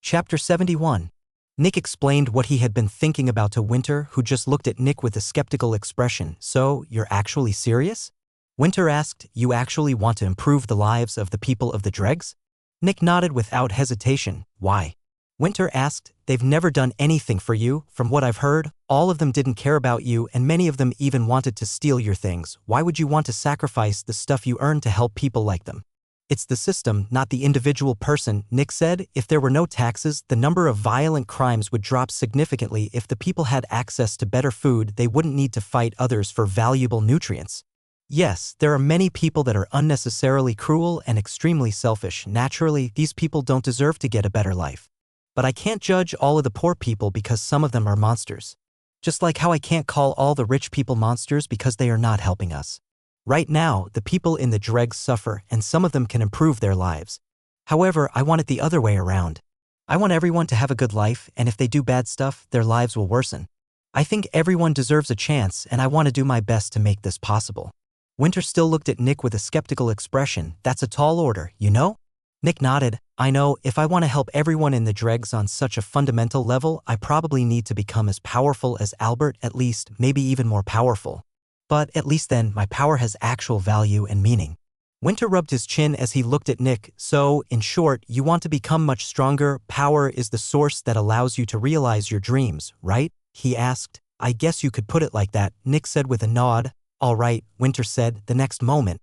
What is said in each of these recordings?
Chapter 71. Nick explained what he had been thinking about to Winter, who just looked at Nick with a skeptical expression. So, you're actually serious? Winter asked, you actually want to improve the lives of the people of the dregs? Nick nodded without hesitation. Why? Winter asked, they've never done anything for you. From what I've heard, all of them didn't care about you and many of them even wanted to steal your things. Why would you want to sacrifice the stuff you earn to help people like them? It's the system, not the individual person, Nick said. If there were no taxes, the number of violent crimes would drop significantly. If the people had access to better food, they wouldn't need to fight others for valuable nutrients. Yes, there are many people that are unnecessarily cruel and extremely selfish. Naturally, these people don't deserve to get a better life. But I can't judge all of the poor people because some of them are monsters. Just like how I can't call all the rich people monsters because they are not helping us. Right now, the people in the dregs suffer and some of them can improve their lives. However, I want it the other way around. I want everyone to have a good life, and if they do bad stuff, their lives will worsen. I think everyone deserves a chance, and I want to do my best to make this possible. Winter still looked at Nick with a skeptical expression. That's a tall order, you know? Nick nodded. I know, if I want to help everyone in the dregs on such a fundamental level, I probably need to become as powerful as Albert, at least, maybe even more powerful. But at least then, my power has actual value and meaning. Winter rubbed his chin as he looked at Nick. So, in short, you want to become much stronger. Power is the source that allows you to realize your dreams, right? He asked. I guess you could put it like that, Nick said with a nod. All right, Winter said, the next moment.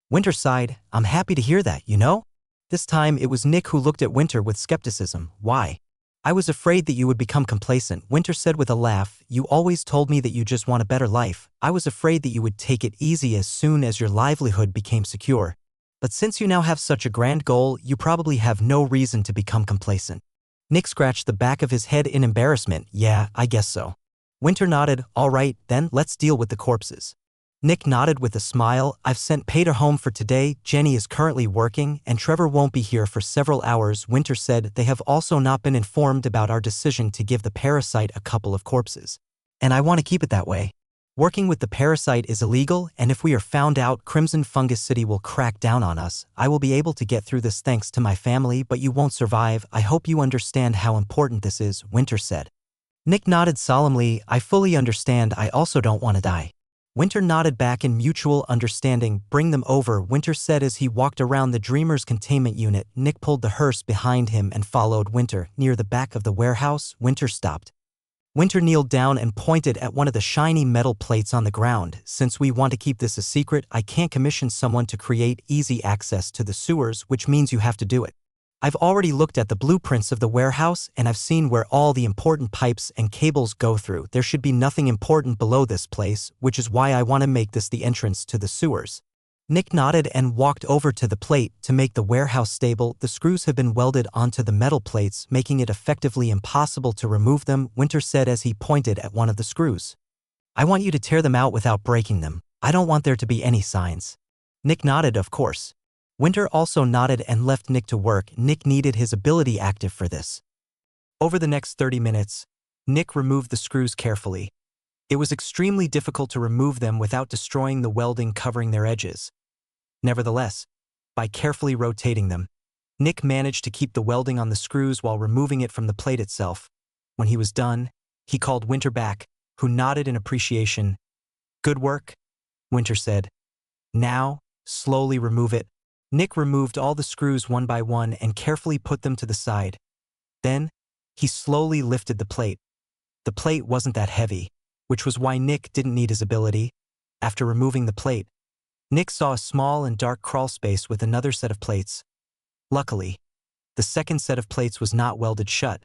Winter sighed. I'm happy to hear that, you know? This time, it was Nick who looked at Winter with skepticism. Why? I was afraid that you would become complacent, Winter said with a laugh. You always told me that you just want a better life. I was afraid that you would take it easy as soon as your livelihood became secure. But since you now have such a grand goal, you probably have no reason to become complacent. Nick scratched the back of his head in embarrassment. Yeah, I guess so. Winter nodded. All right, then, let's deal with the corpses. Nick nodded with a smile. I've sent Peter home for today. Jenny is currently working, and Trevor won't be here for several hours. Winter said they have also not been informed about our decision to give the parasite a couple of corpses. And I want to keep it that way. Working with the parasite is illegal, and if we are found out, Crimson Fungus City will crack down on us. I will be able to get through this thanks to my family, but you won't survive. I hope you understand how important this is, Winter said. Nick nodded solemnly. I fully understand. I also don't want to die. Winter nodded back in mutual understanding. Bring them over, Winter said as he walked around the Dreamer's containment unit. Nick pulled the hearse behind him and followed Winter. Near the back of the warehouse, Winter stopped. Winter kneeled down and pointed at one of the shiny metal plates on the ground. Since we want to keep this a secret, I can't commission someone to create easy access to the sewers, which means you have to do it. I've already looked at the blueprints of the warehouse and I've seen where all the important pipes and cables go through. There should be nothing important below this place, which is why I want to make this the entrance to the sewers. Nick nodded and walked over to the plate. To make the warehouse stable, the screws have been welded onto the metal plates, making it effectively impossible to remove them, Winter said as he pointed at one of the screws. I want you to tear them out without breaking them. I don't want there to be any signs. Nick nodded, of course. Winter also nodded and left Nick to work. Nick needed his ability active for this. Over the next 30 minutes, Nick removed the screws carefully. It was extremely difficult to remove them without destroying the welding covering their edges. Nevertheless, by carefully rotating them, Nick managed to keep the welding on the screws while removing it from the plate itself. When he was done, he called Winter back, who nodded in appreciation. Good work, Winter said. Now, slowly remove it. Nick removed all the screws one by one and carefully put them to the side. Then, he slowly lifted the plate. The plate wasn't that heavy, which was why Nick didn't need his ability. After removing the plate, Nick saw a small and dark crawl space with another set of plates. Luckily, the second set of plates was not welded shut,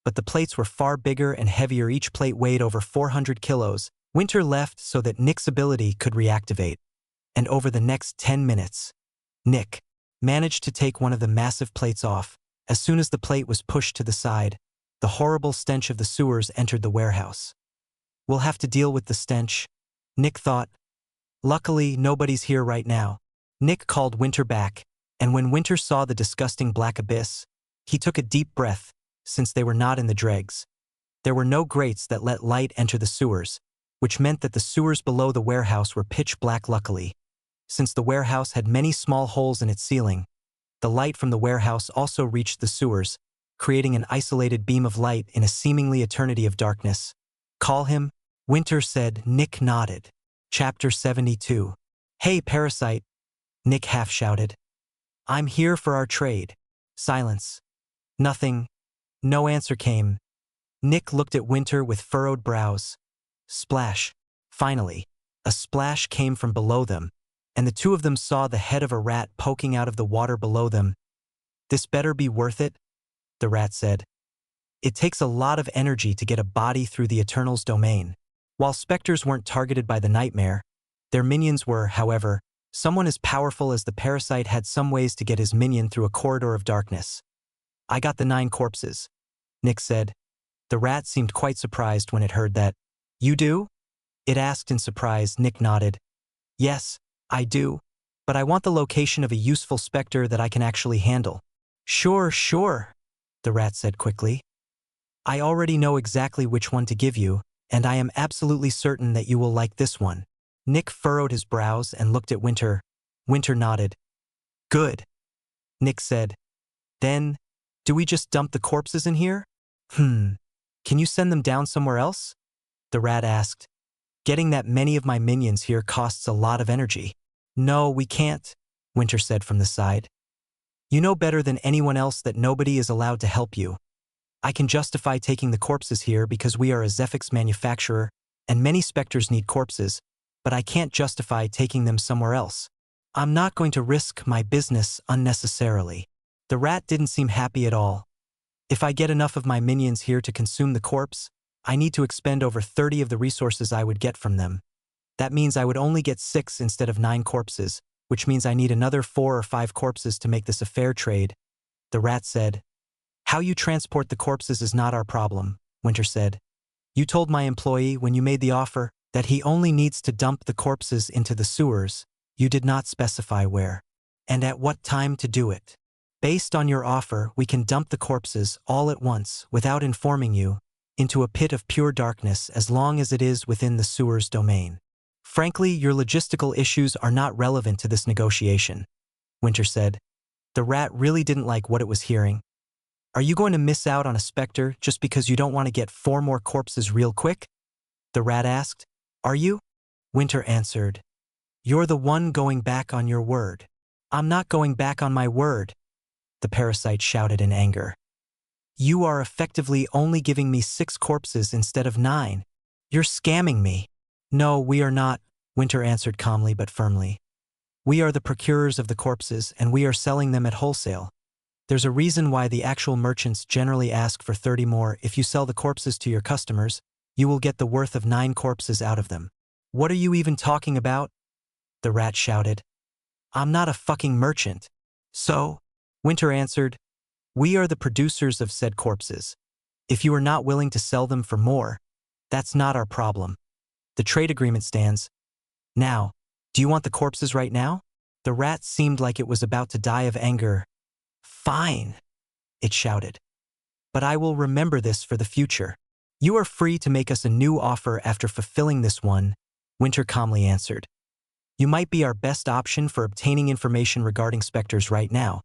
but the plates were far bigger and heavier. Each plate weighed over 400 kilos. Winter left so that Nick's ability could reactivate. And over the next 10 minutes, Nick managed to take one of the massive plates off. As soon as the plate was pushed to the side, the horrible stench of the sewers entered the warehouse. We'll have to deal with the stench, Nick thought. Luckily, nobody's here right now. Nick called Winter back, and when Winter saw the disgusting black abyss, he took a deep breath, since they were not in the dregs. There were no grates that let light enter the sewers, which meant that the sewers below the warehouse were pitch black. Luckily, since the warehouse had many small holes in its ceiling, the light from the warehouse also reached the sewers, creating an isolated beam of light in a seemingly eternity of darkness. Call him? Winter said. Nick nodded. Chapter 72. Hey, Parasite, Nick half shouted. I'm here for our trade. Silence. Nothing. No answer came. Nick looked at Winter with furrowed brows. Splash. Finally, a splash came from below them, and the two of them saw the head of a rat poking out of the water below them. This better be worth it, the rat said. It takes a lot of energy to get a body through the Eternal's domain. While specters weren't targeted by the nightmare, their minions were, however. Someone as powerful as the parasite had some ways to get his minion through a corridor of darkness. I got the 9 corpses, Nick said. The rat seemed quite surprised when it heard that. You do? It asked in surprise. Nick nodded. Yes, I do. But I want the location of a useful specter that I can actually handle. Sure, the rat said quickly. I already know exactly which one to give you, and I am absolutely certain that you will like this one. Nick furrowed his brows and looked at Winter. Winter nodded. Good, Nick said. Then, do we just dump the corpses in here? Can you send them down somewhere else? The rat asked. Getting that many of my minions here costs a lot of energy. No, we can't, Winter said from the side. You know better than anyone else that nobody is allowed to help you. I can justify taking the corpses here because we are a Zephix manufacturer, and many specters need corpses, but I can't justify taking them somewhere else. I'm not going to risk my business unnecessarily. The rat didn't seem happy at all. If I get enough of my minions here to consume the corpse, I need to expend over 30 of the resources I would get from them. That means I would only get 6 instead of 9 corpses, which means I need another 4 or 5 corpses to make this a fair trade, the rat said. How you transport the corpses is not our problem, Winter said. You told my employee when you made the offer that he only needs to dump the corpses into the sewers. You did not specify where, and at what time to do it. Based on your offer, we can dump the corpses all at once without informing you into a pit of pure darkness as long as it is within the sewer's domain. Frankly, your logistical issues are not relevant to this negotiation, Winter said. The rat really didn't like what it was hearing. Are you going to miss out on a specter just because you don't want to get 4 more corpses real quick? The rat asked. Are you? Winter answered. You're the one going back on your word. I'm not going back on my word, the parasite shouted in anger. You are effectively only giving me 6 corpses instead of 9. You're scamming me. No, we are not, Winter answered calmly but firmly. We are the procurers of the corpses, and we are selling them at wholesale. There's a reason why the actual merchants generally ask for 30 more. If you sell the corpses to your customers, you will get the worth of 9 corpses out of them. What are you even talking about? The rat shouted. I'm not a fucking merchant. So, Winter answered, we are the producers of said corpses. If you are not willing to sell them for more, that's not our problem. The trade agreement stands. Now, do you want the corpses right now? The rat seemed like it was about to die of anger. Fine, it shouted. But I will remember this for the future. You are free to make us a new offer after fulfilling this one, Winter calmly answered. You might be our best option for obtaining information regarding specters right now,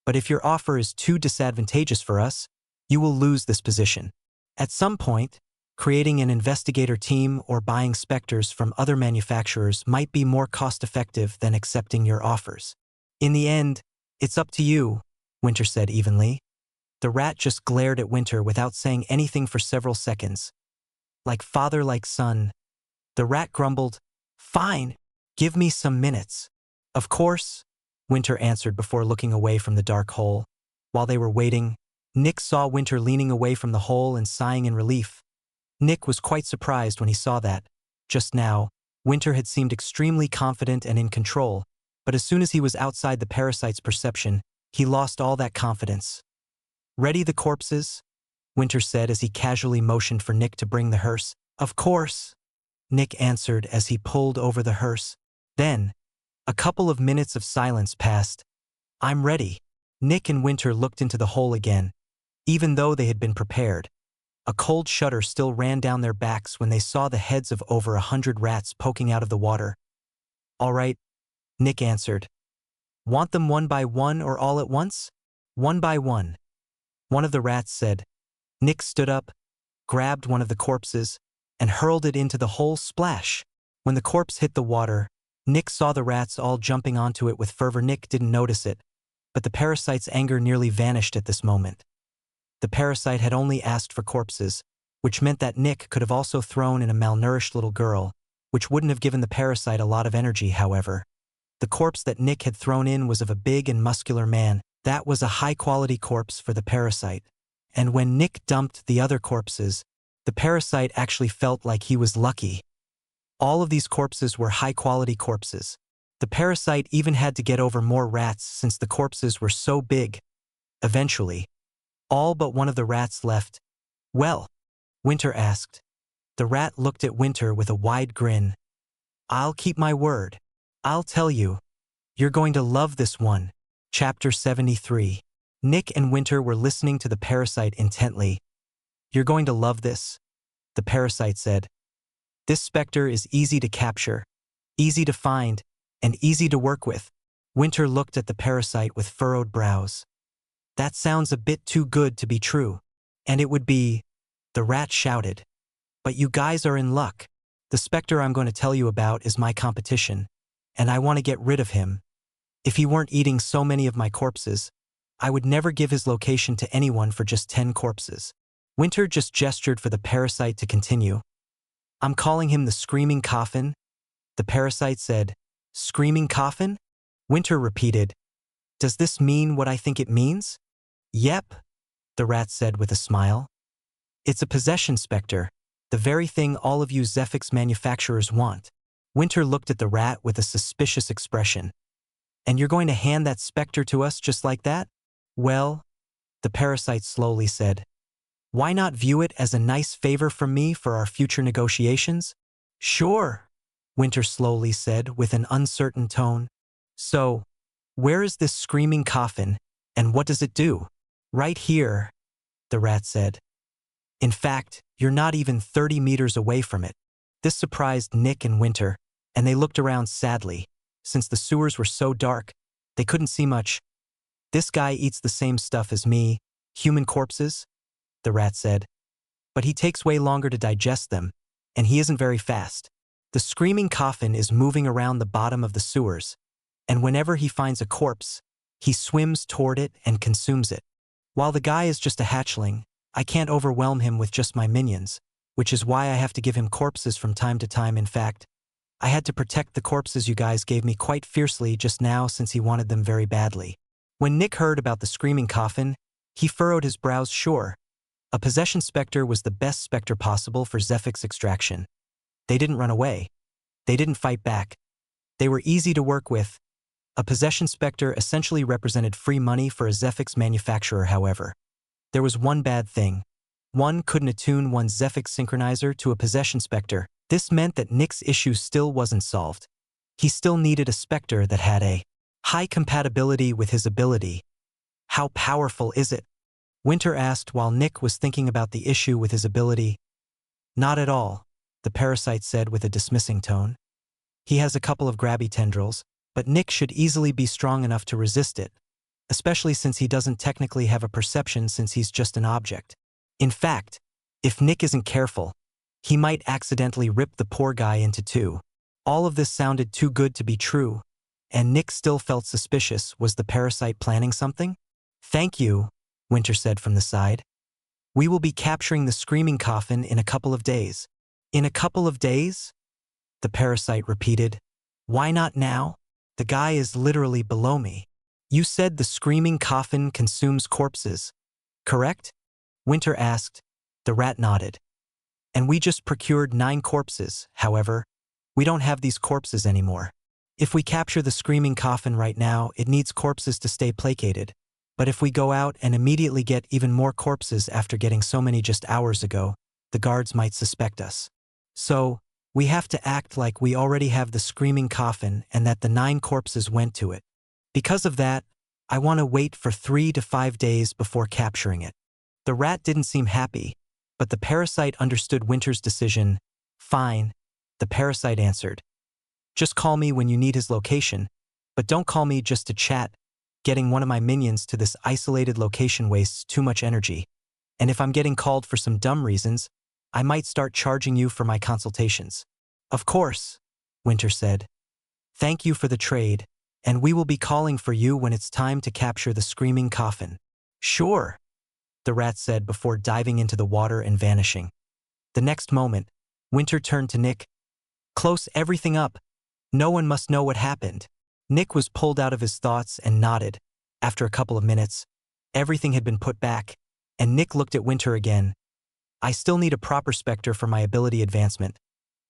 but if your offer is too disadvantageous for us, you will lose this position. At some point, creating an investigator team or buying specters from other manufacturers might be more cost-effective than accepting your offers. In the end, it's up to you, Winter said evenly. The rat just glared at Winter without saying anything for several seconds. Like father, like son. The rat grumbled, Fine, give me some minutes. Of course, Winter answered before looking away from the dark hole. While they were waiting, Nick saw Winter leaning away from the hole and sighing in relief. Nick was quite surprised when he saw that. Just now, Winter had seemed extremely confident and in control, but as soon as he was outside the parasite's perception, he lost all that confidence. Ready the corpses? Winter said as he casually motioned for Nick to bring the hearse. Of course, Nick answered as he pulled over the hearse. Then, a couple of minutes of silence passed. I'm ready. Nick and Winter looked into the hole again. Even though they had been prepared, a cold shudder still ran down their backs when they saw the heads of over 100 rats poking out of the water. All right, Nick answered. Want them one by one or all at once? One by one. one of the rats said. Nick stood up, grabbed one of the corpses, and hurled it into the hole. Splash! When the corpse hit the water, Nick saw the rats all jumping onto it with fervor. Nick didn't notice it, but the parasite's anger nearly vanished at this moment. The parasite had only asked for corpses, which meant that Nick could have also thrown in a malnourished little girl, which wouldn't have given the parasite a lot of energy. However, the corpse that Nick had thrown in was of a big and muscular man. That was a high-quality corpse for the parasite. And when Nick dumped the other corpses, the parasite actually felt like he was lucky. All of these corpses were high-quality corpses. The parasite even had to get over more rats since the corpses were so big. Eventually, all but one of the rats left. Well, Winter asked. The rat looked at Winter with a wide grin. I'll keep my word. I'll tell you. You're going to love this one. Chapter 73. Nick and Winter were listening to the parasite intently. You're going to love this, the parasite said. This specter is easy to capture, easy to find, and easy to work with. Winter looked at the parasite with furrowed brows. That sounds a bit too good to be true. And it would be, the rat shouted. But you guys are in luck. The specter I'm going to tell you about is my competition, and I want to get rid of him. If he weren't eating so many of my corpses, I would never give his location to anyone for just 10 corpses. Winter just gestured for the parasite to continue. I'm calling him the Screaming Coffin, the parasite said. Screaming Coffin? Winter repeated. Does this mean what I think it means? Yep, the rat said with a smile. It's a possession specter, the very thing all of you Zephyx manufacturers want. Winter looked at the rat with a suspicious expression. And you're going to hand that specter to us just like that? Well, the parasite slowly said. Why not view it as a nice favor from me for our future negotiations? Sure, Winter slowly said with an uncertain tone. So, where is this Screaming Coffin, and what does it do? Right here, the rat said. In fact, you're not even 30 meters away from it. This surprised Nick and Winter, and they looked around sadly. Since the sewers were so dark, they couldn't see much. This guy eats the same stuff as me, human corpses, the rat said. But he takes way longer to digest them, and he isn't very fast. The Screaming Coffin is moving around the bottom of the sewers, and whenever he finds a corpse, he swims toward it and consumes it. While the guy is just a hatchling, I can't overwhelm him with just my minions, which is why I have to give him corpses from time to time. In fact, I had to protect the corpses you guys gave me quite fiercely just now since he wanted them very badly. When Nick heard about the Screaming Coffin, he furrowed his brows. Sure, a possession specter was the best specter possible for Zephyx extraction. They didn't run away. They didn't fight back. They were easy to work with. A possession specter essentially represented free money for a Zephyx manufacturer. However, there was one bad thing. One couldn't attune one's Zephyx synchronizer to a possession specter. This meant that Nick's issue still wasn't solved. He still needed a specter that had a high compatibility with his ability. How powerful is it? Winter asked while Nick was thinking about the issue with his ability. Not at all, the parasite said with a dismissing tone. He has a couple of grabby tendrils, but Nick should easily be strong enough to resist it, especially since he doesn't technically have a perception since he's just an object. In fact, if Nick isn't careful, he might accidentally rip the poor guy into two. All of this sounded too good to be true, and Nick still felt suspicious. Was the parasite planning something? Thank you, Winter said from the side. We will be capturing the Screaming Coffin in a couple of days. In a couple of days? The parasite repeated. Why not now? The guy is literally below me. You said the Screaming Coffin consumes corpses, correct? Winter asked. The rat nodded. And we just procured 9 corpses. However, we don't have these corpses anymore. If we capture the Screaming Coffin right now, it needs corpses to stay placated. But if we go out and immediately get even more corpses after getting so many just hours ago, the guards might suspect us. So, we have to act like we already have the Screaming Coffin and that the 9 corpses went to it. Because of that, I want to wait for 3 to 5 days before capturing it. The rat didn't seem happy, but the parasite understood Winter's decision. Fine, the parasite answered. Just call me when you need his location, but don't call me just to chat. Getting one of my minions to this isolated location wastes too much energy. And if I'm getting called for some dumb reasons, I might start charging you for my consultations." "Of course," Winter said. "Thank you for the trade, and we will be calling for you when it's time to capture the screaming coffin." "Sure," the rat said before diving into the water and vanishing. The next moment, Winter turned to Nick. "Close everything up. No one must know what happened." Nick was pulled out of his thoughts and nodded. After a couple of minutes, everything had been put back, and Nick looked at Winter again. "I still need a proper specter for my ability advancement,"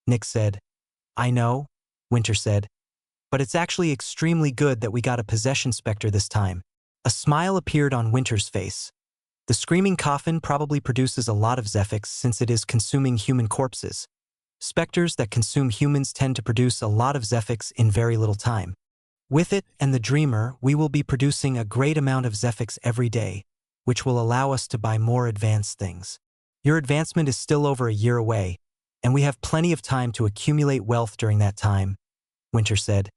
Nick said. "I know," Winter said, "but it's actually extremely good that we got a possession specter this time." A smile appeared on Winter's face. The screaming coffin probably produces a lot of Zephyx since it is consuming human corpses. Specters that consume humans tend to produce a lot of Zephyx in very little time. With it and the Dreamer, we will be producing a great amount of Zephyx every day, which will allow us to buy more advanced things. Your advancement is still over a year away, and we have plenty of time to accumulate wealth during that time," Winter said.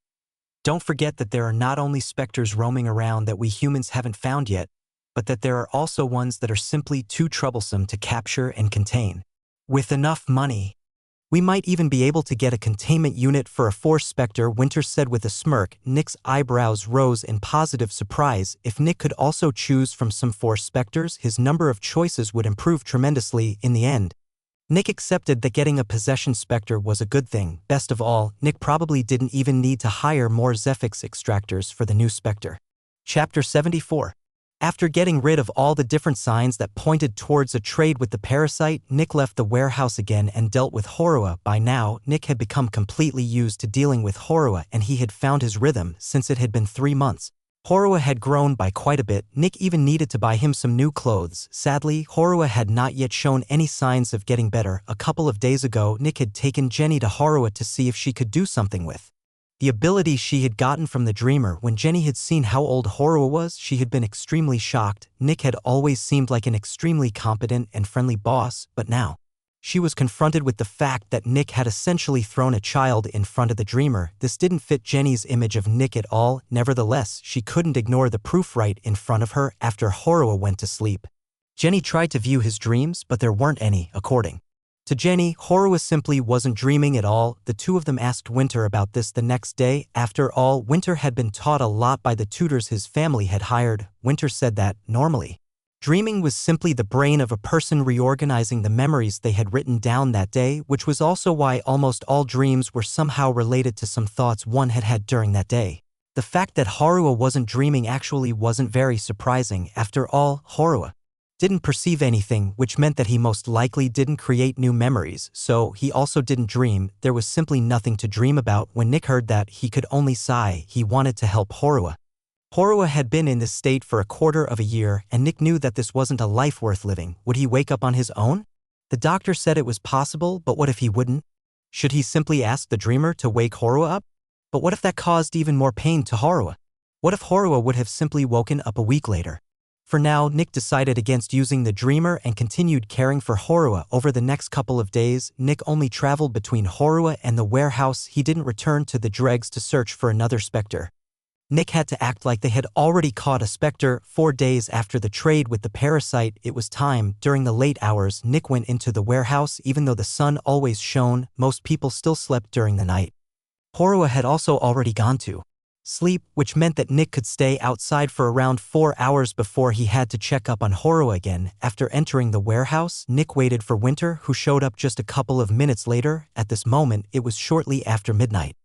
"Don't forget that there are not only specters roaming around that we humans haven't found yet, but that there are also ones that are simply too troublesome to capture and contain. With enough money, we might even be able to get a containment unit for a force specter," Winter said with a smirk. Nick's eyebrows rose in positive surprise. If Nick could also choose from some force specters, his number of choices would improve tremendously in the end. Nick accepted that getting a possession specter was a good thing. Best of all, Nick probably didn't even need to hire more Zephyx extractors for the new specter. Chapter 74. After getting rid of all the different signs that pointed towards a trade with the parasite, Nick left the warehouse again and dealt with Horua. By now, Nick had become completely used to dealing with Horua, and he had found his rhythm since it had been 3 months. Horua had grown by quite a bit. Nick even needed to buy him some new clothes. Sadly, Horua had not yet shown any signs of getting better. A couple of days ago, Nick had taken Jenny to Horua to see if she could do something with the ability she had gotten from the Dreamer. When Jenny had seen how old Horua was, she had been extremely shocked. Nick had always seemed like an extremely competent and friendly boss, but now she was confronted with the fact that Nick had essentially thrown a child in front of the Dreamer. This didn't fit Jenny's image of Nick at all. Nevertheless, she couldn't ignore the proof right in front of her. After Horua went to sleep, Jenny tried to view his dreams, but there weren't any. According to Jenny, Horua simply wasn't dreaming at all. The two of them asked Winter about this the next day. After all, Winter had been taught a lot by the tutors his family had hired. Winter said that, normally, dreaming was simply the brain of a person reorganizing the memories they had written down that day, which was also why almost all dreams were somehow related to some thoughts one had had during that day. The fact that Horua wasn't dreaming actually wasn't very surprising. After all, Horua didn't perceive anything, which meant that he most likely didn't create new memories, so he also didn't dream. There was simply nothing to dream about. When Nick heard that, he could only sigh. He wanted to help Horua. Horua had been in this state for a quarter of a year, and Nick knew that this wasn't a life worth living. Would he wake up on his own? The doctor said it was possible, but what if he wouldn't? Should he simply ask the Dreamer to wake Horua up? But what if that caused even more pain to Horua? What if Horua would have simply woken up a week later? For now, Nick decided against using the Dreamer and continued caring for Horua. Over the next couple of days, Nick only traveled between Horua and the warehouse. He didn't return to the dregs to search for another specter. Nick had to act like they had already caught a specter. 4 days after the trade with the parasite, it was time. During the late hours, Nick went into the warehouse. Even though the sun always shone, most people still slept during the night. Horua had also already gone to sleep, which meant that Nick could stay outside for around 4 hours before he had to check up on Horua again. After entering the warehouse, Nick waited for Winter, who showed up just a couple of minutes later. At this moment, it was shortly after midnight.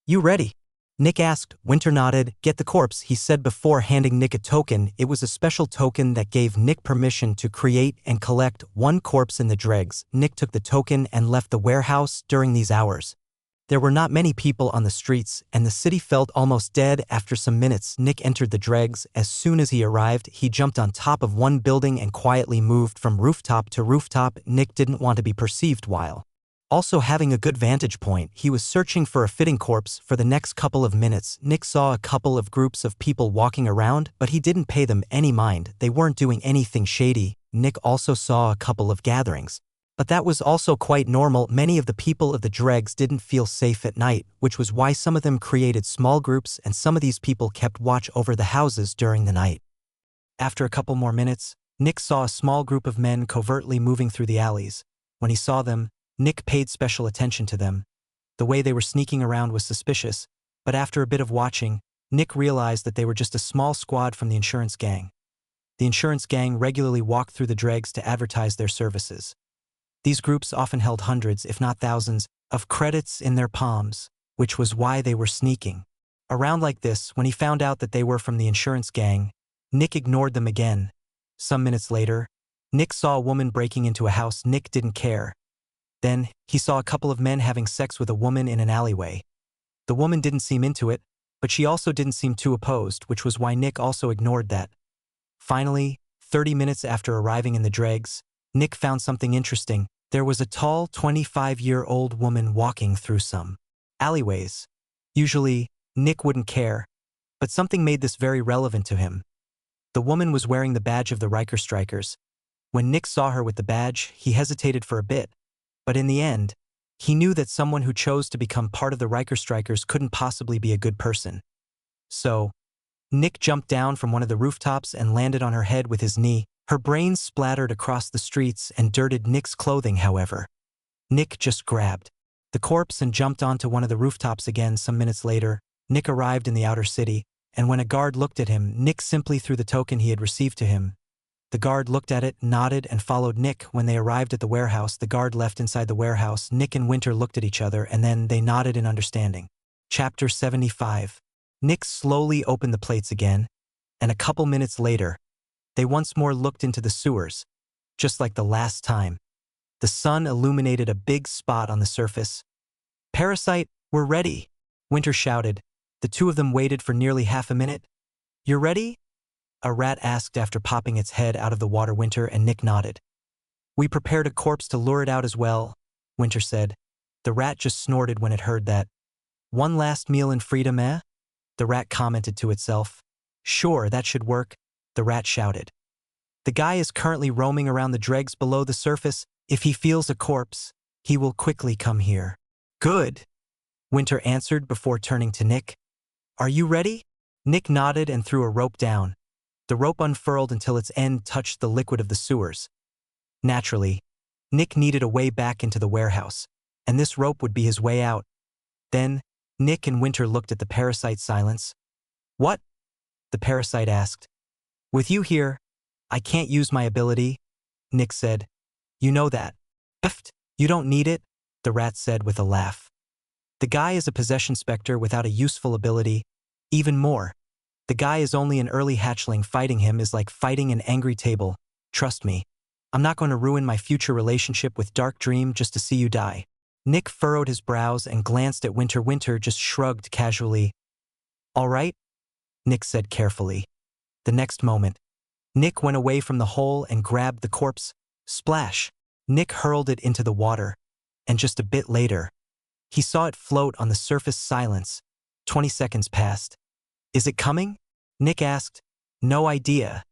"You ready?" Nick asked. Winter nodded. "Get the corpse," he said before handing Nick a token. It was a special token that gave Nick permission to create and collect 1 corpse in the dregs. Nick took the token and left the warehouse. During these hours, there were not many people on the streets, and the city felt almost dead. After some minutes, Nick entered the dregs. As soon as he arrived, he jumped on top of one building and quietly moved from rooftop to rooftop. Nick didn't want to be perceived while also having a good vantage point. He was searching for a fitting corpse. For the next couple of minutes, Nick saw a couple of groups of people walking around, but he didn't pay them any mind. They weren't doing anything shady. Nick also saw a couple of gatherings But that was also quite normal. Many of the people of the dregs didn't feel safe at night, which was why some of them created small groups and some of these people kept watch over the houses during the night. After a couple more minutes, Nick saw a small group of men covertly moving through the alleys. When he saw them, Nick paid special attention to them. The way they were sneaking around was suspicious, but after a bit of watching, Nick realized that they were just a small squad from the insurance gang. The insurance gang regularly walked through the dregs to advertise their services. These groups often held hundreds, if not thousands, of credits in their palms, which was why they were sneaking around like this. When he found out that they were from the insurance gang, Nick ignored them again. Some minutes later, Nick saw a woman breaking into a house. Nick didn't care. Then, he saw a couple of men having sex with a woman in an alleyway. The woman didn't seem into it, but she also didn't seem too opposed, which was why Nick also ignored that. Finally, 30 minutes after arriving in the dregs, Nick found something interesting. There was a tall, 25-year-old woman walking through some alleyways. Usually, Nick wouldn't care, but something made this very relevant to him. The woman was wearing the badge of the Riker Strikers. When Nick saw her with the badge, he hesitated for a bit, but in the end, he knew that someone who chose to become part of the Riker Strikers couldn't possibly be a good person. So, Nick jumped down from one of the rooftops and landed on her head with his knee. Her brains splattered across the streets and dirted Nick's clothing. However, Nick just grabbed the corpse and jumped onto one of the rooftops again. Some minutes later, Nick arrived in the outer city, and when a guard looked at him, Nick simply threw the token he had received to him. The guard looked at it, nodded, and followed Nick. When they arrived at the warehouse, the guard left inside the warehouse. Nick and Winter looked at each other, and then they nodded in understanding. Chapter 75. Nick slowly opened the plates again, and a couple minutes later, they once more looked into the sewers, just like the last time. The sun illuminated a big spot on the surface. "Parasite, we're ready," Winter shouted. The two of them waited for nearly half a minute. "You're ready?" a rat asked after popping its head out of the water. Winter and Nick nodded. "We prepared a corpse to lure it out as well," Winter said. The rat just snorted when it heard that. "One last meal in freedom, eh?" the rat commented to itself. "Sure, that should work," the rat shouted. "The guy is currently roaming around the dregs below the surface. If he feels a corpse, he will quickly come here." "Good," Winter answered before turning to Nick. "Are you ready?" Nick nodded and threw a rope down. The rope unfurled until its end touched the liquid of the sewers. Naturally, Nick needed a way back into the warehouse, and this rope would be his way out. Then, Nick and Winter looked at the parasite's silence. "What?" the parasite asked. "With you here, I can't use my ability," Nick said. "You know that." "Pfft, you don't need it," the rat said with a laugh. "The guy is a possession specter without a useful ability. Even more, the guy is only an early hatchling. Fighting him is like fighting an angry table. Trust me, I'm not going to ruin my future relationship with Dark Dream just to see you die." Nick furrowed his brows and glanced at Winter. Winter just shrugged casually. "All right," Nick said carefully. The next moment, Nick went away from the hole and grabbed the corpse. Splash! Nick hurled it into the water, and just a bit later, he saw it float on the surface. Silence. 20 seconds passed. "Is it coming?" Nick asked. "No idea,"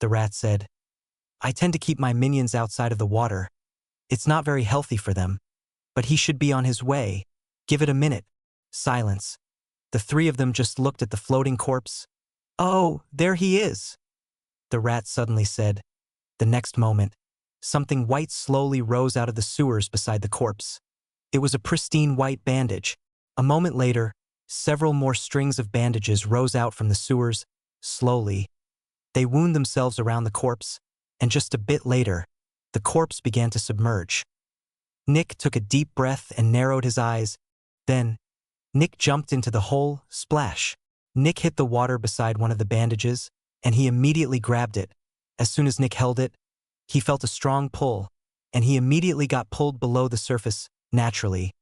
the rat said. "I tend to keep my minions outside of the water. It's not very healthy for them. But he should be on his way. Give it a minute." Silence. The three of them just looked at the floating corpse. "Oh, there he is," the rat suddenly said. The next moment, something white slowly rose out of the sewers beside the corpse. It was a pristine white bandage. A moment later, several more strings of bandages rose out from the sewers. Slowly, they wound themselves around the corpse, and just a bit later, the corpse began to submerge. Nick took a deep breath and narrowed his eyes. Then, Nick jumped into the hole. Splash! Nick hit the water beside one of the bandages, and he immediately grabbed it. As soon as Nick held it, he felt a strong pull, and he immediately got pulled below the surface. Naturally,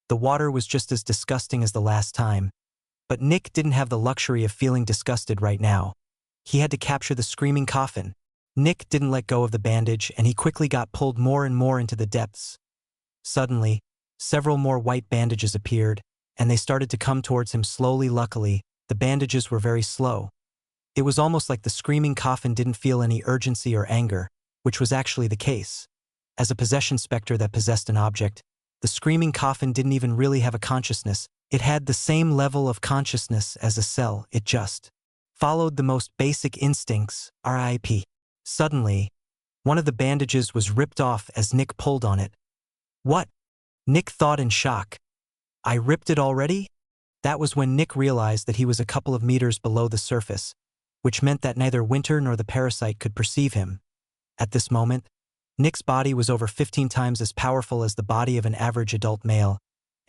the water was just as disgusting as the last time, but Nick didn't have the luxury of feeling disgusted right now. He had to capture the screaming coffin. Nick didn't let go of the bandage, and he quickly got pulled more and more into the depths. Suddenly, several more white bandages appeared, and they started to come towards him slowly. Luckily, the bandages were very slow. It was almost like the screaming coffin didn't feel any urgency or anger, which was actually the case. As a possession specter that possessed an object, the screaming coffin didn't even really have a consciousness. It had the same level of consciousness as a cell. It just followed the most basic instincts, RIP. Suddenly, one of the bandages was ripped off as Nick pulled on it. What? Nick thought in shock. I ripped it already? That was when Nick realized that he was a couple of meters below the surface, which meant that neither Winter nor the parasite could perceive him. At this moment, Nick's body was over 15 times as powerful as the body of an average adult male,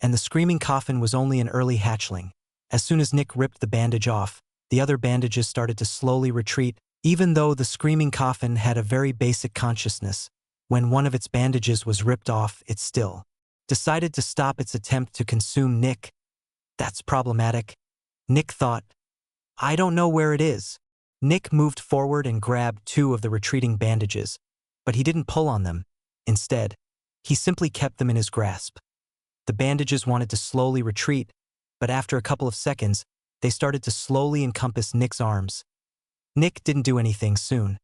and the screaming coffin was only an early hatchling. As soon as Nick ripped the bandage off, the other bandages started to slowly retreat, even though the screaming coffin had a very basic consciousness. When one of its bandages was ripped off, it still decided to stop its attempt to consume Nick. That's problematic. Nick thought. I don't know where it is. Nick moved forward and grabbed two of the retreating bandages, but he didn't pull on them. Instead, he simply kept them in his grasp. The bandages wanted to slowly retreat, but after a couple of seconds, they started to slowly encompass Nick's arms. Nick didn't do anything soon.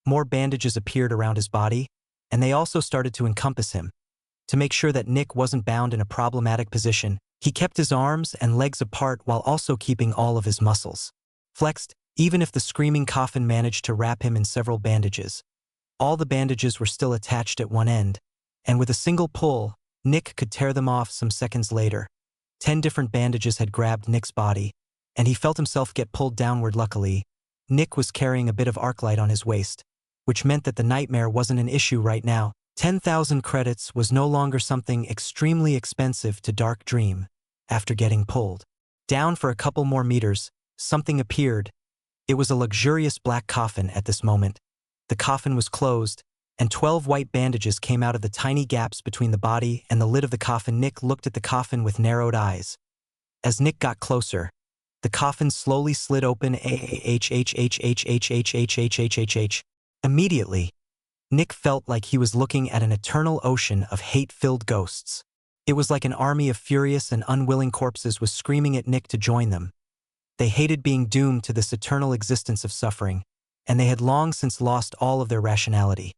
More bandages appeared around his body, and they also started to encompass him. To make sure that Nick wasn't bound in a problematic position, he kept his arms and legs apart while also keeping all of his muscles flexed, even if the screaming coffin managed to wrap him in several bandages. All the bandages were still attached at one end, and with a single pull, Nick could tear them off some seconds later. 10 different bandages had grabbed Nick's body, and he felt himself get pulled downward. Luckily, Nick was carrying a bit of arc light on his waist, which meant that the nightmare wasn't an issue right now. 10,000 credits was no longer something extremely expensive to Dark Dream. After getting pulled down for a couple more meters, something appeared. It was a luxurious black coffin at this moment. The coffin was closed, and 12 white bandages came out of the tiny gaps between the body and the lid of the coffin. Nick looked at the coffin with narrowed eyes. As Nick got closer, the coffin slowly slid open. Immediately, Nick felt like he was looking at an eternal ocean of hate-filled ghosts. It was like an army of furious and unwilling corpses was screaming at Nick to join them. They hated being doomed to this eternal existence of suffering, and they had long since lost all of their rationality.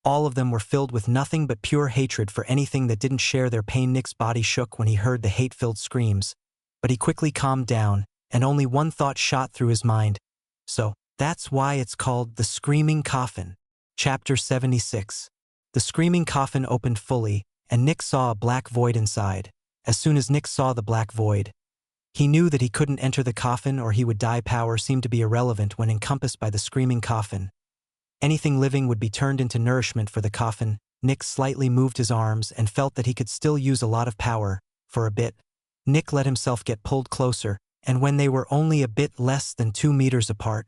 All of them were filled with nothing but pure hatred for anything that didn't share their pain. Nick's body shook when he heard the hate-filled screams, but he quickly calmed down, and only one thought shot through his mind. So, that's why it's called the Screaming Coffin. Chapter 76. The screaming coffin opened fully, and Nick saw a black void inside. As soon as Nick saw the black void, he knew that he couldn't enter the coffin or he would die. Power seemed to be irrelevant when encompassed by the screaming coffin. Anything living would be turned into nourishment for the coffin. Nick slightly moved his arms and felt that he could still use a lot of power. For a bit, Nick let himself get pulled closer, and when they were only a bit less than 2 meters apart,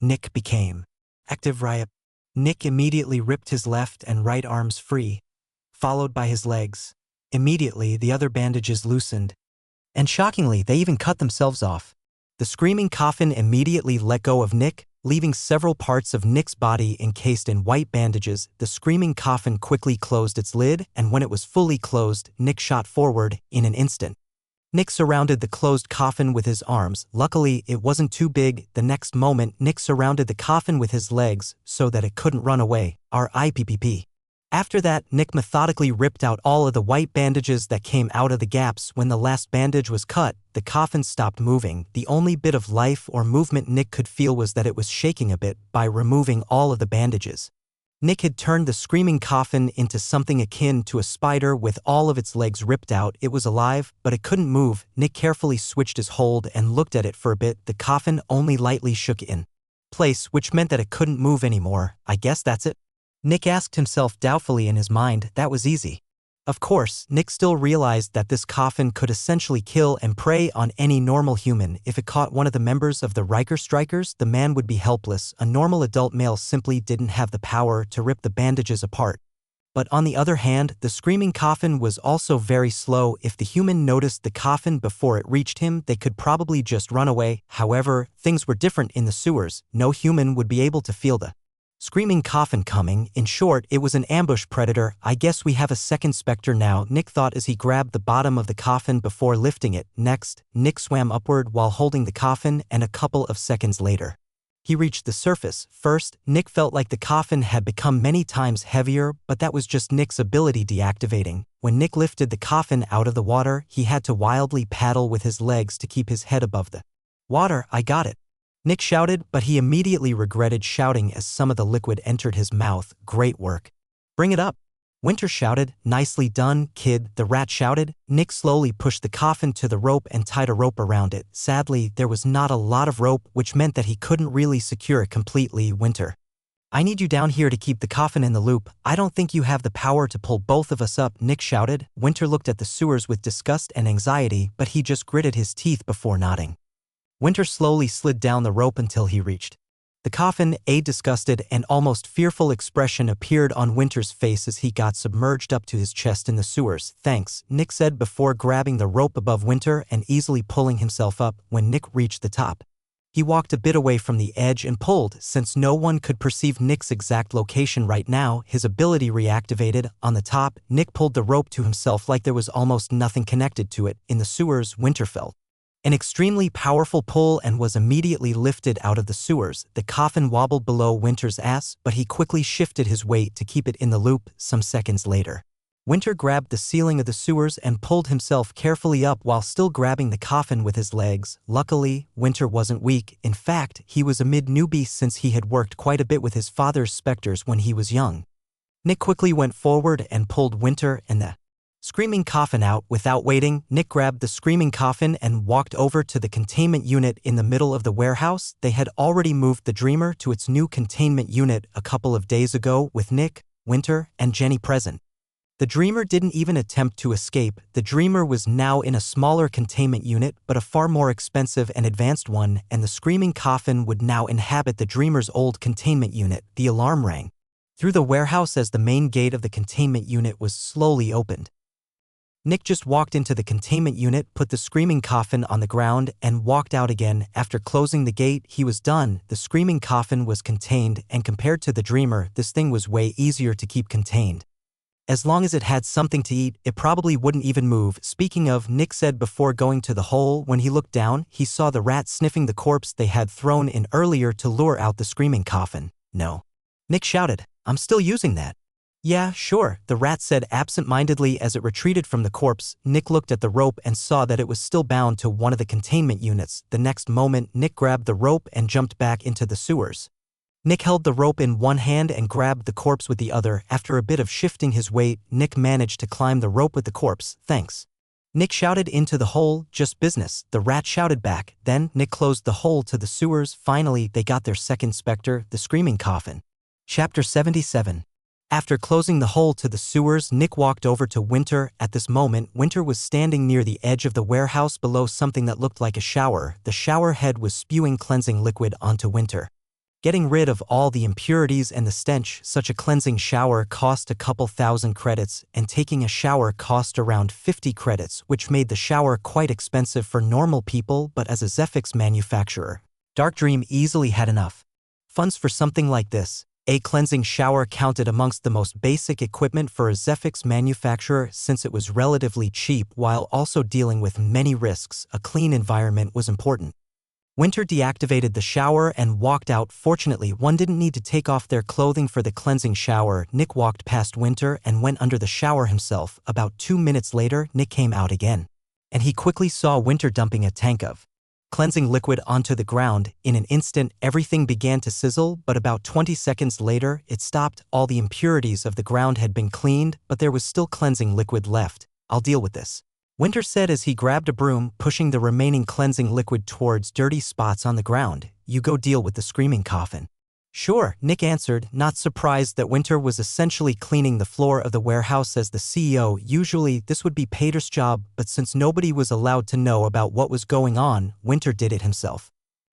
Nick became active. Riot. Nick immediately ripped his left and right arms free, followed by his legs. Immediately, the other bandages loosened, and shockingly, they even cut themselves off. The screaming coffin immediately let go of Nick, leaving several parts of Nick's body encased in white bandages. The screaming coffin quickly closed its lid, and when it was fully closed, Nick shot forward in an instant. Nick surrounded the closed coffin with his arms. Luckily, it wasn't too big. The next moment, Nick surrounded the coffin with his legs so that it couldn't run away. RIPPP. After that, Nick methodically ripped out all of the white bandages that came out of the gaps. When the last bandage was cut, the coffin stopped moving. The only bit of life or movement Nick could feel was that it was shaking a bit. By removing all of the bandages, Nick had turned the screaming coffin into something akin to a spider with all of its legs ripped out. It was alive, but it couldn't move. Nick carefully switched his hold and looked at it for a bit. The coffin only lightly shook in place, which meant that it couldn't move anymore. I guess that's it? Nick asked himself doubtfully in his mind. That was easy. Of course, Nick still realized that this coffin could essentially kill and prey on any normal human. If it caught one of the members of the Riker Strikers, the man would be helpless. A normal adult male simply didn't have the power to rip the bandages apart. But on the other hand, the screaming coffin was also very slow. If the human noticed the coffin before it reached him, they could probably just run away. However, things were different in the sewers. No human would be able to feel the screaming coffin coming. In short, it was an ambush predator. I guess we have a second specter now, Nick thought as he grabbed the bottom of the coffin before lifting it. Next, Nick swam upward while holding the coffin, and a couple of seconds later, He reached the surface. First, Nick felt like the coffin had become many times heavier, but that was just Nick's ability deactivating. When Nick lifted the coffin out of the water, he had to wildly paddle with his legs to keep his head above the water. I got it, Nick shouted, but he immediately regretted shouting as some of the liquid entered his mouth. Great work. Bring it up, Winter shouted. Nicely done, kid, the rat shouted. Nick slowly pushed the coffin to the rope and tied a rope around it. Sadly, there was not a lot of rope, which meant that he couldn't really secure it completely. Winter, I need you down here to keep the coffin in the loop. I don't think you have the power to pull both of us up, Nick shouted. Winter looked at the sewers with disgust and anxiety, but he just gritted his teeth before nodding. Winter slowly slid down the rope until he reached the coffin. A disgusted and almost fearful expression appeared on Winter's face as he got submerged up to his chest in the sewers. Thanks, Nick said before grabbing the rope above Winter and easily pulling himself up. When Nick reached the top, he walked a bit away from the edge and pulled. Since no one could perceive Nick's exact location right now, his ability reactivated. On the top, Nick pulled the rope to himself like there was almost nothing connected to it. In the sewers, Winter felt an extremely powerful pull and was immediately lifted out of the sewers. The coffin wobbled below Winter's ass, but he quickly shifted his weight to keep it in the loop. Some seconds later, Winter grabbed the ceiling of the sewers and pulled himself carefully up while still grabbing the coffin with his legs. Luckily, Winter wasn't weak. In fact, he was a mid-newbie since he had worked quite a bit with his father's specters when he was young. Nick quickly went forward and pulled Winter and the screaming coffin out. Without waiting, Nick grabbed the screaming coffin and walked over to the containment unit in the middle of the warehouse. They had already moved the Dreamer to its new containment unit a couple of days ago with Nick, Winter, and Jenny present. The Dreamer didn't even attempt to escape. The Dreamer was now in a smaller containment unit, but a far more expensive and advanced one, and the screaming coffin would now inhabit the Dreamer's old containment unit. The alarm rang through the warehouse as the main gate of the containment unit was slowly opened. Nick just walked into the containment unit, put the screaming coffin on the ground, and walked out again. After closing the gate, he was done. The screaming coffin was contained, and compared to the Dreamer, this thing was way easier to keep contained. As long as it had something to eat, it probably wouldn't even move. Speaking of, Nick said before going to the hole. When he looked down, he saw the rat sniffing the corpse they had thrown in earlier to lure out the screaming coffin. No, Nick shouted. I'm still using that. Yeah, sure, the rat said absent-mindedly as it retreated from the corpse. Nick looked at the rope and saw that it was still bound to one of the containment units. The next moment, Nick grabbed the rope and jumped back into the sewers. Nick held the rope in one hand and grabbed the corpse with the other. After a bit of shifting his weight, Nick managed to climb the rope with the corpse. Thanks, Nick shouted into the hole. Just business, the rat shouted back. Then, Nick closed the hole to the sewers. Finally, they got their second specter, the screaming coffin. Chapter 77. After closing the hole to the sewers, Nick walked over to Winter. At this moment, Winter was standing near the edge of the warehouse below something that looked like a shower. The shower head was spewing cleansing liquid onto Winter, getting rid of all the impurities and the stench. Such a cleansing shower cost a couple thousand credits, and taking a shower cost around 50 credits, which made the shower quite expensive for normal people. But as a Zephyx manufacturer, Dark Dream easily had enough funds for something like this. A cleansing shower counted amongst the most basic equipment for a Zephyx manufacturer since it was relatively cheap while also dealing with many risks. A clean environment was important. Winter deactivated the shower and walked out. Fortunately, one didn't need to take off their clothing for the cleansing shower. Nick walked past Winter and went under the shower himself. About 2 minutes later, Nick came out again, and he quickly saw Winter dumping a tank of cleansing liquid onto the ground. In an instant, everything began to sizzle, but about 20 seconds later, it stopped. All the impurities of the ground had been cleaned, but there was still cleansing liquid left. I'll deal with this, Winter said as he grabbed a broom, pushing the remaining cleansing liquid towards dirty spots on the ground. You go deal with the screaming coffin. Sure, Nick answered, not surprised that Winter was essentially cleaning the floor of the warehouse as the CEO. Usually, this would be Pater's job, but since nobody was allowed to know about what was going on, Winter did it himself.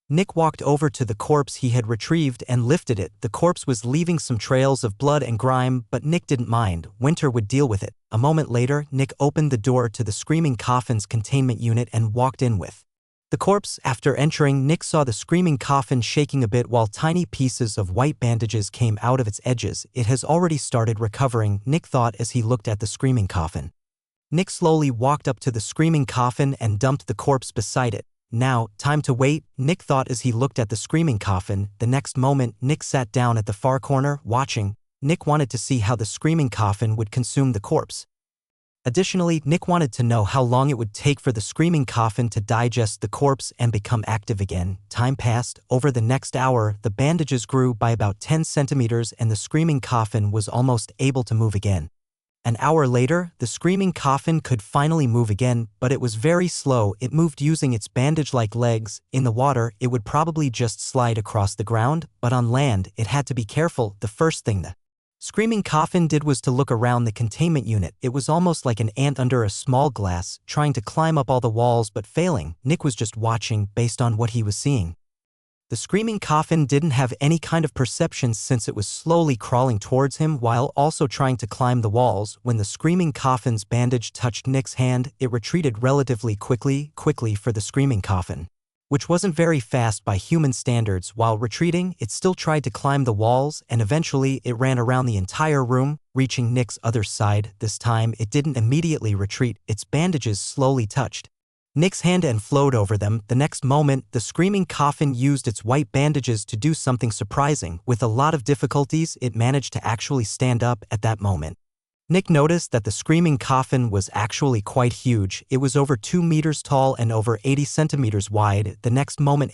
Nick walked over to the corpse he had retrieved and lifted it. The corpse was leaving some trails of blood and grime, but Nick didn't mind. Winter would deal with it. A moment later, Nick opened the door to the screaming coffin's containment unit and walked in with the corpse. After entering, Nick saw the screaming coffin shaking a bit while tiny pieces of white bandages came out of its edges. It has already started recovering, Nick thought as he looked at the screaming coffin. Nick slowly walked up to the screaming coffin and dumped the corpse beside it. now, time to wait, Nick thought as he looked at the screaming coffin. The next moment, Nick sat down at the far corner, watching. Nick wanted to see how the screaming coffin would consume the corpse. Additionally, Nick wanted to know how long it would take for the screaming coffin to digest the corpse and become active again. Time passed. Over the next hour, the bandages grew by about 10 centimeters and the screaming coffin was almost able to move again. An hour later, the screaming coffin could finally move again, but it was very slow. It moved using its bandage-like legs. In the water, it would probably just slide across the ground, but on land, it had to be careful. The first thing the screaming coffin did was to look around the containment unit. It was almost like an ant under a small glass, trying to climb up all the walls but failing. Nick was just watching based on what he was seeing. The screaming coffin didn't have any kind of perception since it was slowly crawling towards him while also trying to climb the walls. When the screaming coffin's bandage touched Nick's hand, it retreated relatively quickly for the screaming coffin, which wasn't very fast by human standards. While retreating, it still tried to climb the walls, and eventually it ran around the entire room, reaching Nick's other side. This time, it didn't immediately retreat. Its bandages slowly touched Nick's hand and flowed over them. The next moment, the screaming coffin used its white bandages to do something surprising. With a lot of difficulties, it managed to actually stand up at that moment. Nick noticed that the screaming coffin was actually quite huge. It was over 2 meters tall and over 80 centimeters wide. The next moment,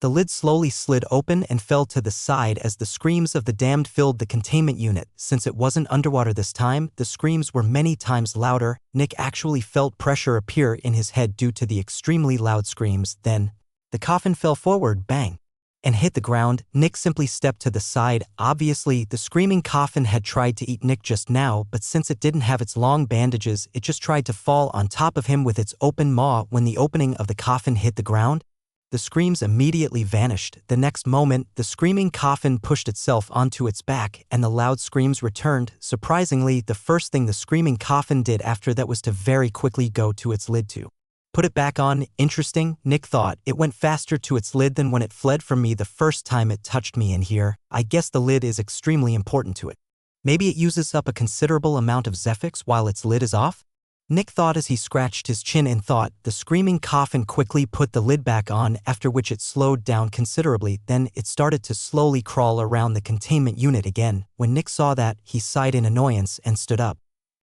the lid slowly slid open and fell to the side as the screams of the damned filled the containment unit. Since it wasn't underwater this time, the screams were many times louder. Nick actually felt pressure appear in his head due to the extremely loud screams. Then, the coffin fell forward, bang, and hit the ground. Nick simply stepped to the side. Obviously, the screaming coffin had tried to eat Nick just now, but since it didn't have its long bandages, it just tried to fall on top of him with its open maw. When the opening of the coffin hit the ground, the screams immediately vanished. The next moment, the screaming coffin pushed itself onto its back, and the loud screams returned. Surprisingly, the first thing the screaming coffin did after that was to very quickly go to its lid to put it back on. Interesting, Nick thought. It went faster to its lid than when it fled from me the first time it touched me in here. I guess the lid is extremely important to it. Maybe it uses up a considerable amount of Zephyx while its lid is off? Nick thought as he scratched his chin in thought. The screaming coffin quickly put the lid back on, after which it slowed down considerably. Then it started to slowly crawl around the containment unit again. When Nick saw that, he sighed in annoyance and stood up.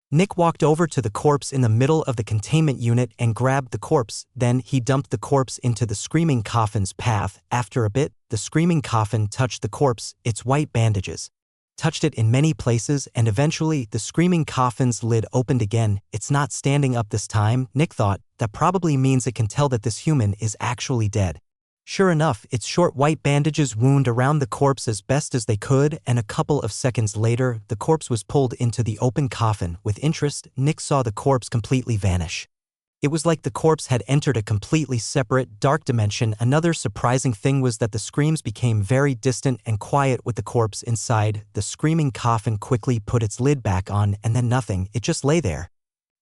Nick walked over to the corpse in the middle of the containment unit and grabbed the corpse. Then he dumped the corpse into the screaming coffin's path. After a bit, the screaming coffin touched the corpse. Its white bandages touched it in many places, and eventually the screaming coffin's lid opened again. It's not standing up this time, Nick thought. That probably means it can tell that this human is actually dead. Sure enough, its short white bandages wound around the corpse as best as they could, and a couple of seconds later, the corpse was pulled into the open coffin. With interest, Nick saw the corpse completely vanish. It was like the corpse had entered a completely separate, dark dimension. Another surprising thing was that the screams became very distant and quiet with the corpse inside. The screaming coffin quickly put its lid back on, and then nothing. It just lay there,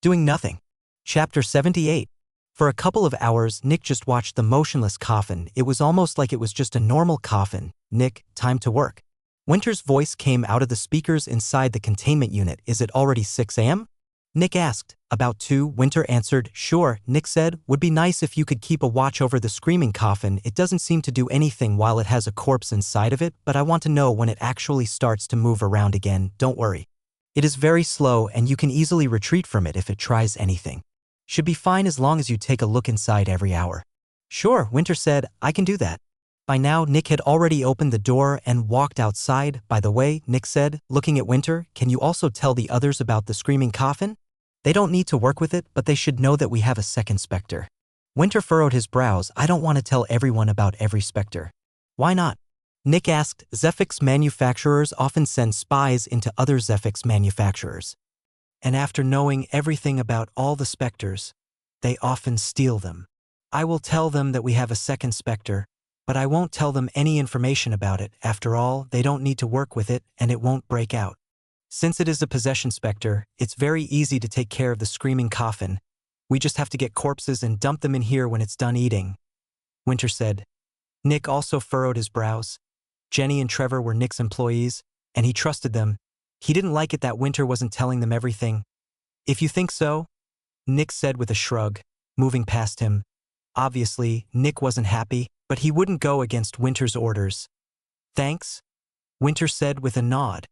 doing nothing. Chapter 78. For a couple of hours, Nick just watched the motionless coffin. It was almost like it was just a normal coffin. Nick, time to work. Winter's voice came out of the speakers inside the containment unit. Is it already 6 a.m.? Nick asked. About 2, Winter answered. Sure, Nick said. Would be nice if you could keep a watch over the screaming coffin. It doesn't seem to do anything while it has a corpse inside of it, but I want to know when it actually starts to move around again. Don't worry. It is very slow and you can easily retreat from it if it tries anything. Should be fine as long as you take a look inside every hour. Sure, Winter said. I can do that. By now, Nick had already opened the door and walked outside. By the way, Nick said, looking at Winter, can you also tell the others about the screaming coffin? They don't need to work with it, but they should know that we have a second specter. Winter furrowed his brows. I don't want to tell everyone about every specter. Why not? Nick asked. Zephyx manufacturers often send spies into other Zephyx manufacturers. And after knowing everything about all the specters, they often steal them. I will tell them that we have a second specter, but I won't tell them any information about it. After all, they don't need to work with it, and it won't break out. Since it is a possession specter, it's very easy to take care of the screaming coffin. We just have to get corpses and dump them in here when it's done eating, Winter said. Nick also furrowed his brows. Jenny and Trevor were Nick's employees, and he trusted them. He didn't like it that Winter wasn't telling them everything. If you think so, Nick said with a shrug, moving past him. Obviously, Nick wasn't happy, but he wouldn't go against Winter's orders. Thanks? Winter said with a nod.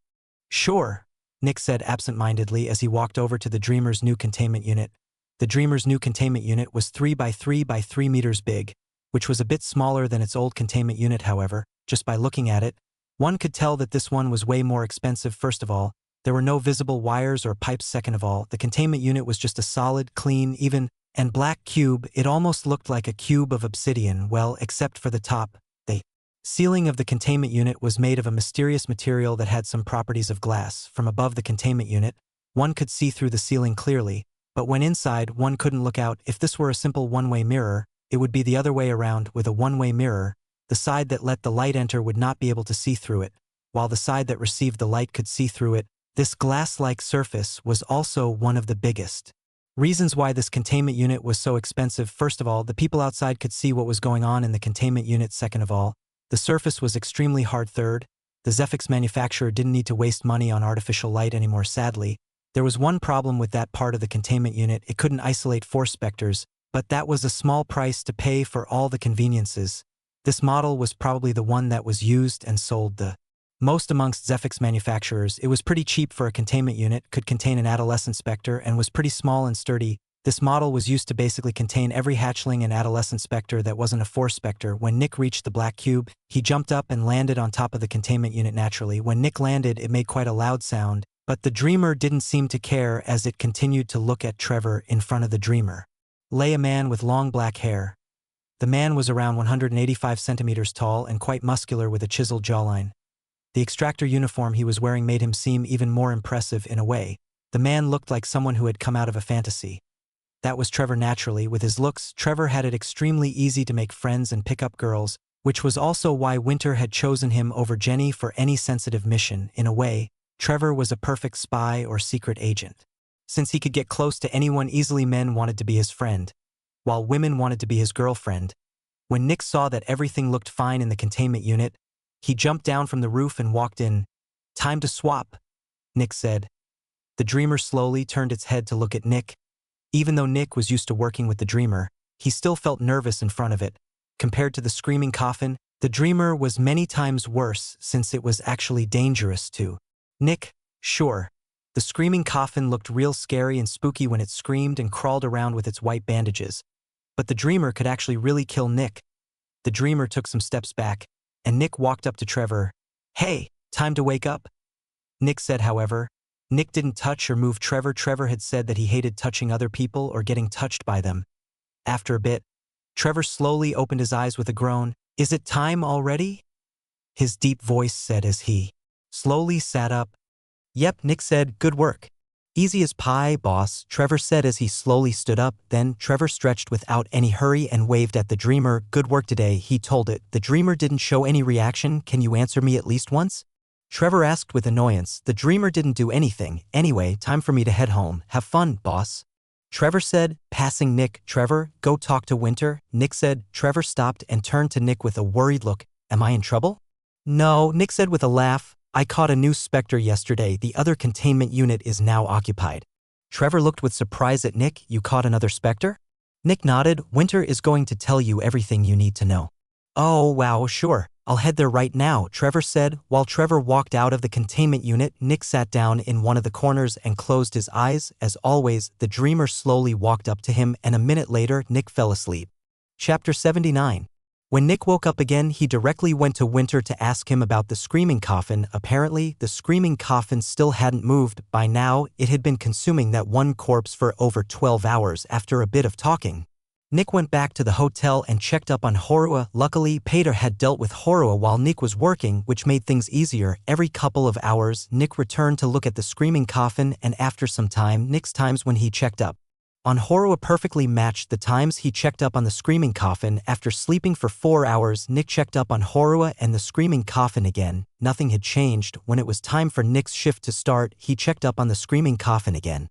Sure, Nick said absent-mindedly as he walked over to the Dreamer's new containment unit. The Dreamer's new containment unit was 3 by 3 by 3 meters big, which was a bit smaller than its old containment unit. However, just by looking at it, one could tell that this one was way more expensive. First of all, there were no visible wires or pipes. Second of all, the containment unit was just a solid, clean, even, and black cube. It almost looked like a cube of obsidian, well, except for the top. The ceiling of the containment unit was made of a mysterious material that had some properties of glass. From above the containment unit, one could see through the ceiling clearly, but when inside, one couldn't look out. If this were a simple one-way mirror, it would be the other way around. With a one-way mirror, the side that let the light enter would not be able to see through it, while the side that received the light could see through it. This glass-like surface was also one of the biggest reasons why this containment unit was so expensive. First of all, the people outside could see what was going on in the containment unit. Second of all, the surface was extremely hard. Third, the Zephyx manufacturer didn't need to waste money on artificial light anymore. Sadly, there was one problem with that part of the containment unit. It couldn't isolate force specters, but that was a small price to pay for all the conveniences. This model was probably the one that was used and sold the most amongst Zephyx manufacturers. It was pretty cheap for a containment unit, could contain an adolescent specter, and was pretty small and sturdy. This model was used to basically contain every hatchling and adolescent specter that wasn't a force specter. When Nick reached the black cube, he jumped up and landed on top of the containment unit naturally. When Nick landed, it made quite a loud sound, but the Dreamer didn't seem to care as it continued to look at Trevor. In front of the Dreamer lay a man with long black hair. The man was around 185 centimeters tall and quite muscular with a chiseled jawline. The extractor uniform he was wearing made him seem even more impressive in a way. The man looked like someone who had come out of a fantasy. That was Trevor naturally. With his looks, Trevor had it extremely easy to make friends and pick up girls, which was also why Winter had chosen him over Jenny for any sensitive mission. In a way, Trevor was a perfect spy or secret agent. Since he could get close to anyone easily, men wanted to be his friend, while women wanted to be his girlfriend. When Nick saw that everything looked fine in the containment unit, he jumped down from the roof and walked in. Time to swap, Nick said. The Dreamer slowly turned its head to look at Nick. Even though Nick was used to working with the Dreamer, he still felt nervous in front of it. Compared to the screaming coffin, the Dreamer was many times worse since it was actually dangerous to Nick. Sure, the screaming coffin looked real scary and spooky when it screamed and crawled around with its white bandages. But the Dreamer could actually really kill Nick. The Dreamer took some steps back, and Nick walked up to Trevor. Hey, time to wake up, Nick said. However, Nick didn't touch or move Trevor. Trevor had said that he hated touching other people or getting touched by them. After a bit, Trevor slowly opened his eyes with a groan. Is it time already? His deep voice said as he slowly sat up. Yep, Nick said. Good work. Easy as pie, boss, Trevor said as he slowly stood up. Then Trevor stretched without any hurry and waved at the Dreamer. Good work today, he told it. The Dreamer didn't show any reaction. Can you answer me at least once? Trevor asked with annoyance. The Dreamer didn't do anything. Anyway, time for me to head home. Have fun, boss, Trevor said, passing Nick. Trevor, go talk to Winter, Nick said. Trevor stopped and turned to Nick with a worried look. Am I in trouble? No, Nick said with a laugh. I caught a new specter yesterday. The other containment unit is now occupied. Trevor looked with surprise at Nick. You caught another specter? Nick nodded. Winter is going to tell you everything you need to know. Oh, wow, sure. I'll head there right now, Trevor said. While Trevor walked out of the containment unit, Nick sat down in one of the corners and closed his eyes. As always, the Dreamer slowly walked up to him, and a minute later, Nick fell asleep. Chapter 79. When Nick woke up again, he directly went to Winter to ask him about the screaming coffin. Apparently, the screaming coffin still hadn't moved. By now, it had been consuming that one corpse for over 12 hours. After a bit of talking, Nick went back to the hotel and checked up on Horua. Luckily, Peter had dealt with Horua while Nick was working, which made things easier. Every couple of hours, Nick returned to look at the screaming coffin, and after some time, Nick's times when he checked up on Horua perfectly matched the times he checked up on the screaming coffin. After sleeping for 4 hours, Nick checked up on Horua and the screaming coffin again. Nothing had changed. When it was time for Nick's shift to start, he checked up on the screaming coffin again.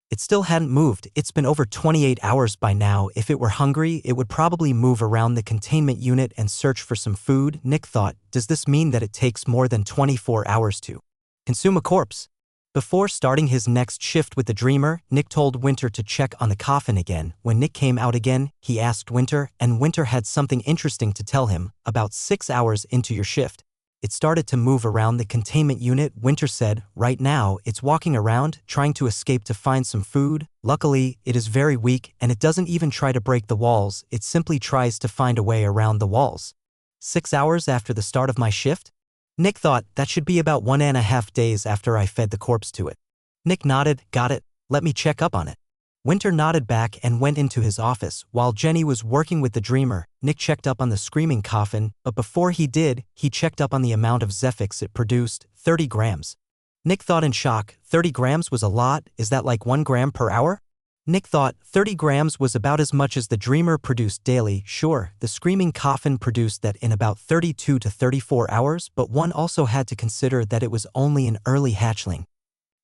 It still hadn't moved. It's been over 28 hours by now. If it were hungry, it would probably move around the containment unit and search for some food. Nick thought, does this mean that it takes more than 24 hours to consume a corpse? Before starting his next shift with the Dreamer, Nick told Winter to check on the coffin again. When Nick came out again, he asked Winter, and Winter had something interesting to tell him. About 6 hours into your shift, it started to move around the containment unit. Winter said, right now, it's walking around, trying to escape to find some food. Luckily, it is very weak, and it doesn't even try to break the walls, it simply tries to find a way around the walls. 6 hours after the start of my shift? Nick thought that should be about 1.5 days after I fed the corpse to it. Nick nodded, got it, let me check up on it. Winter nodded back and went into his office. While Jenny was working with the Dreamer, Nick checked up on the screaming coffin, but before he did, he checked up on the amount of Zephyx it produced, 30 grams. Nick thought in shock, 30 grams was a lot, is that like 1 gram per hour? Nick thought 30 grams was about as much as the Dreamer produced daily. Sure, the screaming coffin produced that in about 32 to 34 hours, but one also had to consider that it was only an early hatchling.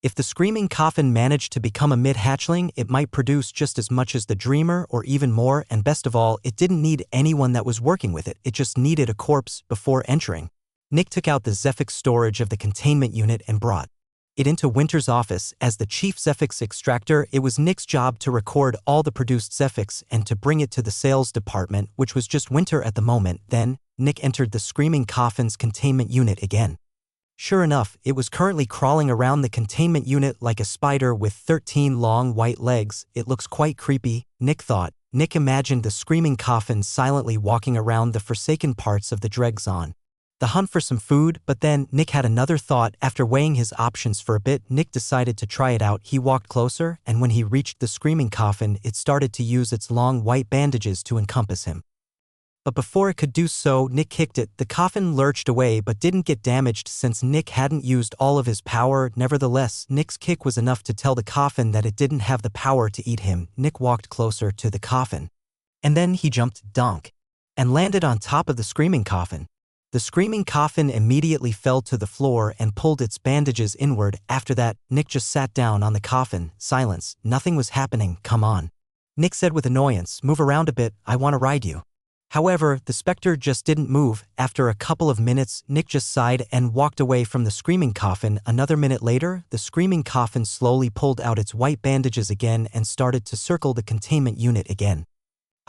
If the screaming coffin managed to become a mid-hatchling, it might produce just as much as the Dreamer or even more, and best of all, it didn't need anyone that was working with it, it just needed a corpse before entering. Nick took out the Zephyx storage of the containment unit and brought it into Winter's office. As the chief Zephyx extractor, it was Nick's job to record all the produced Zephyx and to bring it to the sales department, which was just Winter at the moment. Then, Nick entered the screaming coffin's containment unit again. Sure enough, it was currently crawling around the containment unit like a spider with 13 long white legs. It looks quite creepy, Nick thought. Nick imagined the screaming coffin silently walking around the forsaken parts of the Dregzon. The hunt for some food, but then Nick had another thought. After weighing his options for a bit, Nick decided to try it out. He walked closer, and when he reached the screaming coffin, it started to use its long white bandages to encompass him. But before it could do so, Nick kicked it. The coffin lurched away but didn't get damaged since Nick hadn't used all of his power. Nevertheless, Nick's kick was enough to tell the coffin that it didn't have the power to eat him. Nick walked closer to the coffin. And then he jumped, donk, and landed on top of the screaming coffin. The screaming coffin immediately fell to the floor and pulled its bandages inward. After that, Nick just sat down on the coffin. Silence. Nothing was happening. Come on, Nick said with annoyance. Move around a bit, I want to ride you. However, the specter just didn't move. After a couple of minutes, Nick just sighed and walked away from the screaming coffin. Another minute later, the screaming coffin slowly pulled out its white bandages again and started to circle the containment unit again.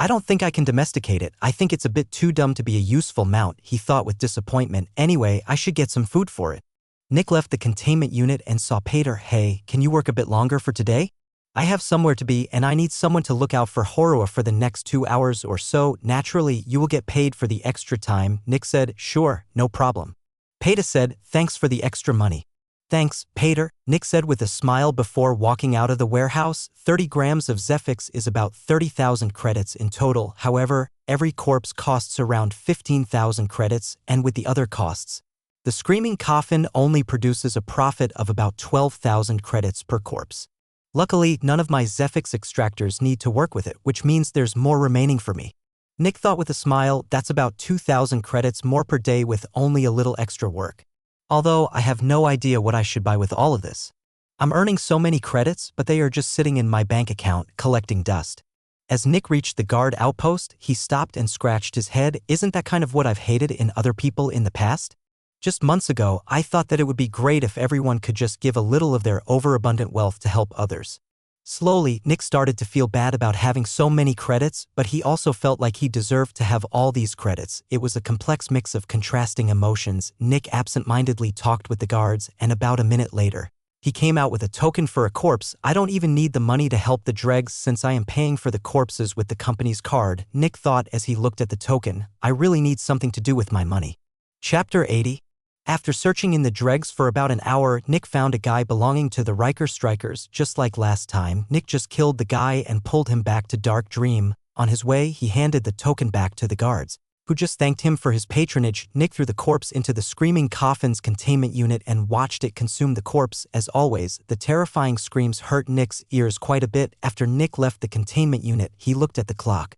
I don't think I can domesticate it. I think it's a bit too dumb to be a useful mount, he thought with disappointment. Anyway, I should get some food for it. Nick left the containment unit and saw Peter. Hey, can you work a bit longer for today? I have somewhere to be and I need someone to look out for Horua for the next 2 hours or so. Naturally, you will get paid for the extra time. Nick said, sure, no problem. Peter said, thanks for the extra money. Thanks, Peter, Nick said with a smile before walking out of the warehouse. 30 grams of Zephyx is about 30,000 credits in total. However, every corpse costs around 15,000 credits, and with the other costs, the screaming coffin only produces a profit of about 12,000 credits per corpse. Luckily, none of my Zephyx extractors need to work with it, which means there's more remaining for me. Nick thought with a smile, that's about 2,000 credits more per day with only a little extra work. Although I have no idea what I should buy with all of this. I'm earning so many credits, but they are just sitting in my bank account, collecting dust. As Nick reached the guard outpost, he stopped and scratched his head. Isn't that kind of what I've hated in other people in the past? Just months ago, I thought that it would be great if everyone could just give a little of their overabundant wealth to help others. Slowly, Nick started to feel bad about having so many credits, but he also felt like he deserved to have all these credits. It was a complex mix of contrasting emotions. Nick absent-mindedly talked with the guards, and about a minute later, he came out with a token for a corpse. I don't even need the money to help the dregs since I am paying for the corpses with the company's card, Nick thought as he looked at the token. I really need something to do with my money. Chapter 80. After searching in the dregs for about an hour, Nick found a guy belonging to the Riker Strikers. Just like last time, Nick just killed the guy and pulled him back to Dark Dream. On his way, he handed the token back to the guards, who just thanked him for his patronage. Nick threw the corpse into the screaming coffin's containment unit and watched it consume the corpse. As always, the terrifying screams hurt Nick's ears quite a bit. After Nick left the containment unit, he looked at the clock.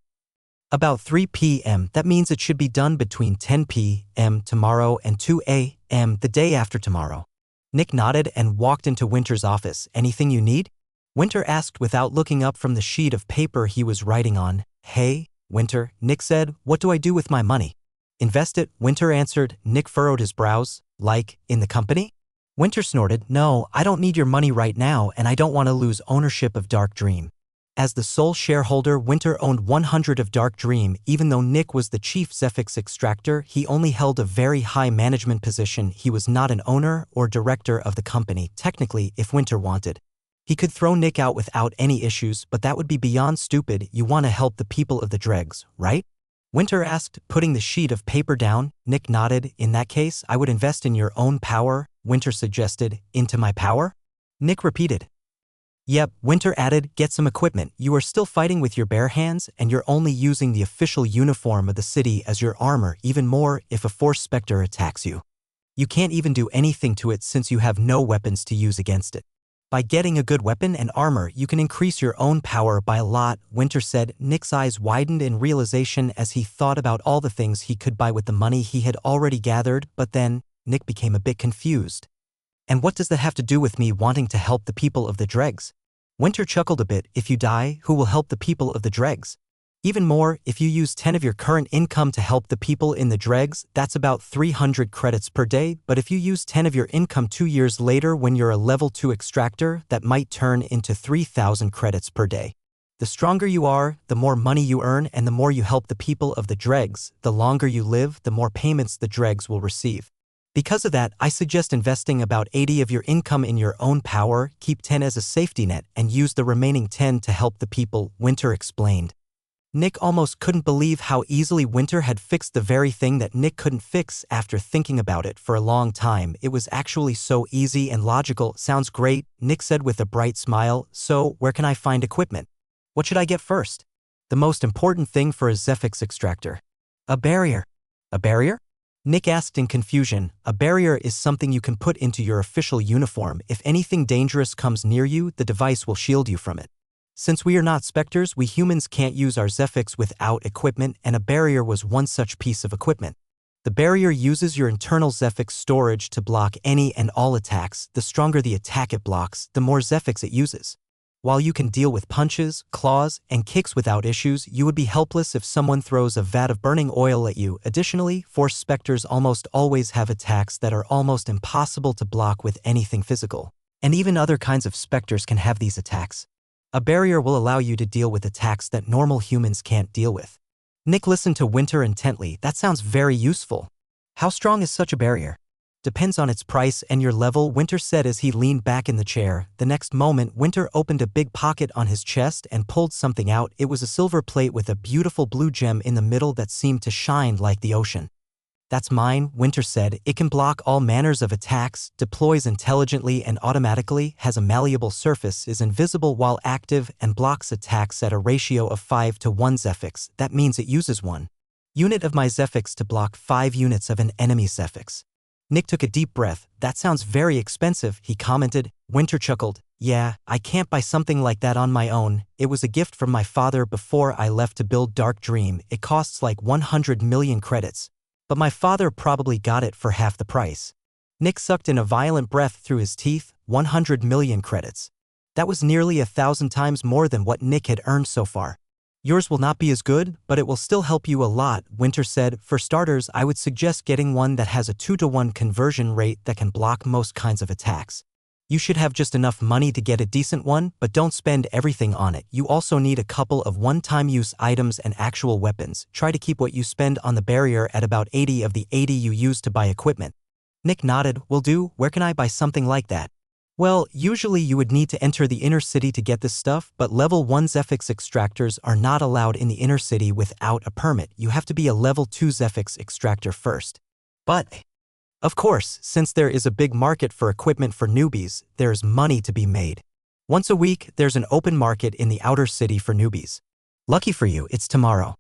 About 3 p.m. That means it should be done between 10 p.m. tomorrow and 2 a.m. the day after tomorrow. Nick nodded and walked into Winter's office. Anything you need? Winter asked without looking up from the sheet of paper he was writing on. Hey, Winter, Nick said, what do I do with my money? Invest it, Winter answered. Nick furrowed his brows. Like, in the company? Winter snorted, "No, I don't need your money right now and I don't want to lose ownership of Dark Dream." As the sole shareholder, Winter owned 100 of Dark Dream. Even though Nick was the chief Zephyx extractor, he only held a very high management position. He was not an owner or director of the company. Technically, if Winter wanted, he could throw Nick out without any issues, but that would be beyond stupid. You want to help the people of the dregs, right? Winter asked, putting the sheet of paper down. Nick nodded. "In that case, I would invest in your own power," Winter suggested. "Into my power?" Nick repeated. "Yep," Winter added, "get some equipment. You are still fighting with your bare hands, and you're only using the official uniform of the city as your armor. Even more, if a Force Spectre attacks you, you can't even do anything to it since you have no weapons to use against it. By getting a good weapon and armor, you can increase your own power by a lot," Winter said. Nick's eyes widened in realization as he thought about all the things he could buy with the money he had already gathered, but then Nick became a bit confused. "And what does that have to do with me wanting to help the people of the dregs?" Winter chuckled a bit. "If you die, who will help the people of the dregs? Even more, if you use 10 of your current income to help the people in the dregs, that's about 300 credits per day, but if you use 10 of your income 2 years later when you're a level 2 extractor, that might turn into 3,000 credits per day. The stronger you are, the more money you earn, and the more you help the people of the dregs. The longer you live, the more payments the dregs will receive. Because of that, I suggest investing about 80 of your income in your own power, keep 10 as a safety net, and use the remaining 10 to help the people," Winter explained. Nick almost couldn't believe how easily Winter had fixed the very thing that Nick couldn't fix. After thinking about it for a long time, it was actually so easy and logical. "Sounds great," Nick said with a bright smile. "So, where can I find equipment? What should I get first?" "The most important thing for a Zephyx extractor." "A barrier." "A barrier?" Nick asked in confusion. "A barrier is something you can put into your official uniform. If anything dangerous comes near you, the device will shield you from it. Since we are not specters, we humans can't use our Zephyx without equipment, and a barrier was one such piece of equipment. The barrier uses your internal Zephyx storage to block any and all attacks. The stronger the attack it blocks, the more Zephyx it uses. While you can deal with punches, claws, and kicks without issues, you would be helpless if someone throws a vat of burning oil at you. Additionally, Force Specters almost always have attacks that are almost impossible to block with anything physical. And even other kinds of specters can have these attacks. A barrier will allow you to deal with attacks that normal humans can't deal with." Nick listened to Winter intently. "That sounds very useful. How strong is such a barrier?" "Depends on its price and your level," Winter said as he leaned back in the chair. The next moment, Winter opened a big pocket on his chest and pulled something out. It was a silver plate with a beautiful blue gem in the middle that seemed to shine like the ocean. "That's mine," Winter said. "It can block all manners of attacks, deploys intelligently and automatically, has a malleable surface, is invisible while active, and blocks attacks at a ratio of 5 to 1 Zephyx. That means it uses 1 unit of my Zephyx to block 5 units of an enemy Zephyx." Nick took a deep breath. "That sounds very expensive," he commented. Winter chuckled. "Yeah, I can't buy something like that on my own. It was a gift from my father before I left to build Dark Dream. It costs like 100 million credits. But my father probably got it for half the price." Nick sucked in a violent breath through his teeth. 100 million credits. That was nearly 1,000 times more than what Nick had earned so far. "Yours will not be as good, but it will still help you a lot," Winter said. "For starters, I would suggest getting one that has a 2-to-1 conversion rate that can block most kinds of attacks. You should have just enough money to get a decent one, but don't spend everything on it. You also need a couple of one-time use items and actual weapons. Try to keep what you spend on the barrier at about 80 of the 80 you use to buy equipment." Nick nodded. "Will do. Where can I buy something like that?" "Well, usually you would need to enter the inner city to get this stuff, but level 1 Zephyx extractors are not allowed in the inner city without a permit. You have to be a level 2 Zephyx extractor first. But of course, since there is a big market for equipment for newbies, there's money to be made. Once a week, there's an open market in the outer city for newbies. Lucky for you, it's tomorrow."